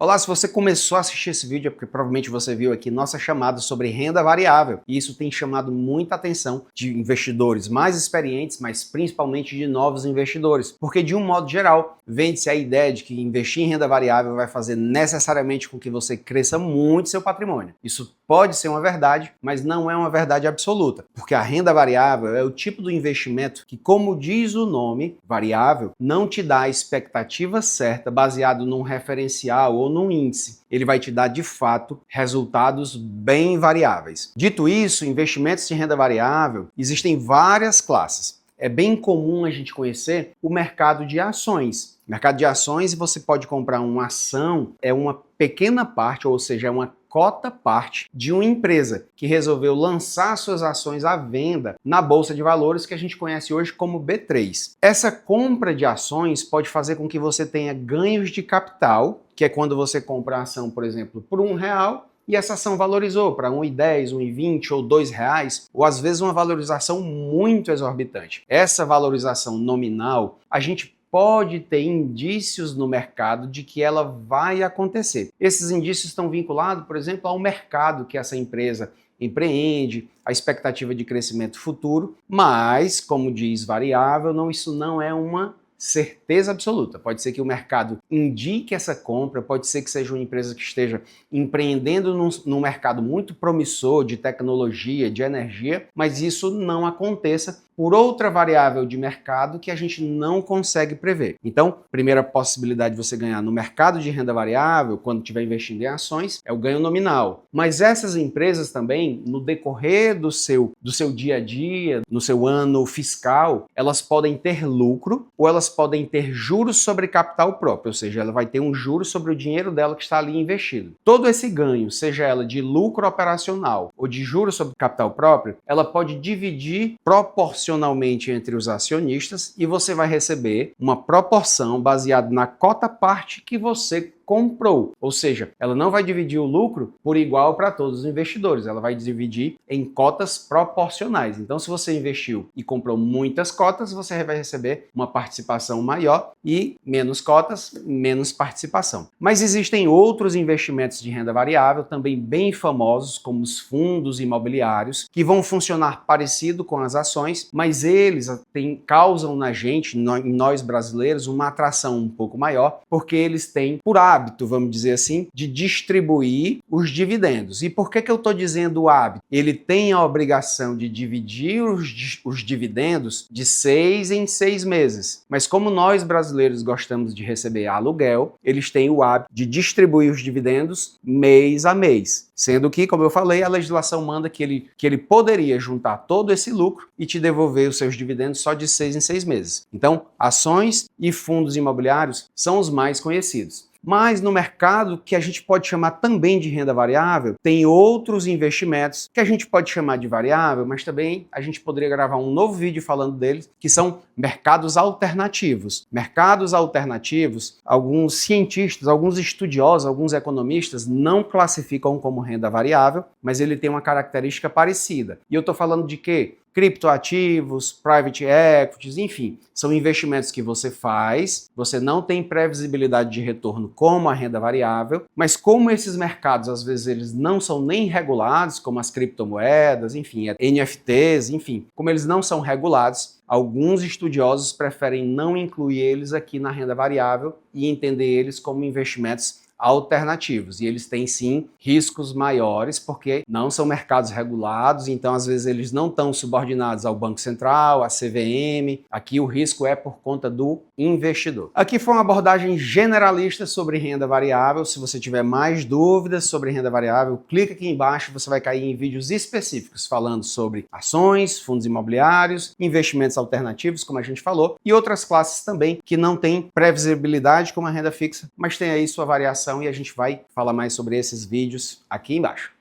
Olá, se você começou a assistir esse vídeo é porque provavelmente você viu aqui nossa chamada sobre renda variável e isso tem chamado muita atenção de investidores mais experientes, mas principalmente de novos investidores, porque de um modo geral vende-se a ideia de que investir em renda variável vai fazer necessariamente com que você cresça muito seu patrimônio. Isso pode ser uma verdade, mas não é uma verdade absoluta, porque a renda variável é o tipo do investimento que, como diz o nome, variável, não te dá a expectativa certa baseado num referencial ou num índice. Ele vai te dar, de fato, resultados bem variáveis. Dito isso, investimentos de renda variável, existem várias classes. É bem comum a gente conhecer o mercado de ações. Mercado de ações, você pode comprar uma ação, é uma pequena parte, ou seja, é uma cota parte de uma empresa que resolveu lançar suas ações à venda na Bolsa de Valores, que a gente conhece hoje como B3. Essa compra de ações pode fazer com que você tenha ganhos de capital, que é quando você compra a ação, por exemplo, por R$ 1, e essa ação valorizou para R$ 1,10, R$ 1,20 ou R$ 2, ou às vezes uma valorização muito exorbitante. Essa valorização nominal, a gente pode ter indícios no mercado de que ela vai acontecer. Esses indícios estão vinculados, por exemplo, ao mercado que essa empresa empreende, a expectativa de crescimento futuro, mas, como diz variável, isso não é uma certeza absoluta. Pode ser que o mercado indique essa compra, pode ser que seja uma empresa que esteja empreendendo num mercado muito promissor de tecnologia, de energia, mas isso não aconteça por outra variável de mercado que a gente não consegue prever. Então, primeira possibilidade de você ganhar no mercado de renda variável, quando estiver investindo em ações, é o ganho nominal. Mas essas empresas também, no decorrer do seu dia a dia, no seu ano fiscal, elas podem ter lucro ou elas podem ter juros sobre capital próprio, ou seja, ela vai ter um juro sobre o dinheiro dela que está ali investido. Todo esse ganho, seja ela de lucro operacional ou de juros sobre capital próprio, ela pode dividir proporcionalmente entre os acionistas e você vai receber uma proporção baseada na cota parte que você comprou. Ou seja, ela não vai dividir o lucro por igual para todos os investidores, ela vai dividir em cotas proporcionais. Então, se você investiu e comprou muitas cotas, você vai receber uma participação maior e menos cotas, menos participação. Mas existem outros investimentos de renda variável também bem famosos, como os fundos imobiliários, que vão funcionar parecido com as ações, mas eles causam na gente, em nós brasileiros, uma atração um pouco maior, porque eles têm por hábito, vamos dizer assim, de distribuir os dividendos. E por que eu estou dizendo o hábito? Ele tem a obrigação de dividir os dividendos de 6 em 6 meses. Mas como nós brasileiros gostamos de receber aluguel, eles têm o hábito de distribuir os dividendos mês a mês. Sendo que, como eu falei, a legislação manda que ele poderia juntar todo esse lucro e te devolver os seus dividendos só de 6 em 6 meses. Então, ações e fundos imobiliários são os mais conhecidos. Mas no mercado, que a gente pode chamar também de renda variável, tem outros investimentos que a gente pode chamar de variável, mas também a gente poderia gravar um novo vídeo falando deles, que são mercados alternativos. Mercados alternativos, alguns cientistas, alguns estudiosos, alguns economistas não classificam como renda variável, mas ele tem uma característica parecida. E eu estou falando de quê? Criptoativos, private equities, enfim, são investimentos que você faz, você não tem previsibilidade de retorno como a renda variável, mas como esses mercados, às vezes, eles não são nem regulados, como as criptomoedas, enfim, NFTs, enfim, como eles não são regulados, alguns estudiosos preferem não incluir eles aqui na renda variável e entender eles como investimentos alternativos, e eles têm sim riscos maiores porque não são mercados regulados, então às vezes eles não estão subordinados ao Banco Central, à CVM. Aqui o risco é por conta do investidor. Aqui foi uma abordagem generalista sobre renda variável. Se você tiver mais dúvidas sobre renda variável, clica aqui embaixo, você vai cair em vídeos específicos falando sobre ações, fundos imobiliários, investimentos alternativos, como a gente falou, e outras classes também que não têm previsibilidade como a renda fixa, mas tem aí sua variação e a gente vai falar mais sobre esses vídeos aqui embaixo.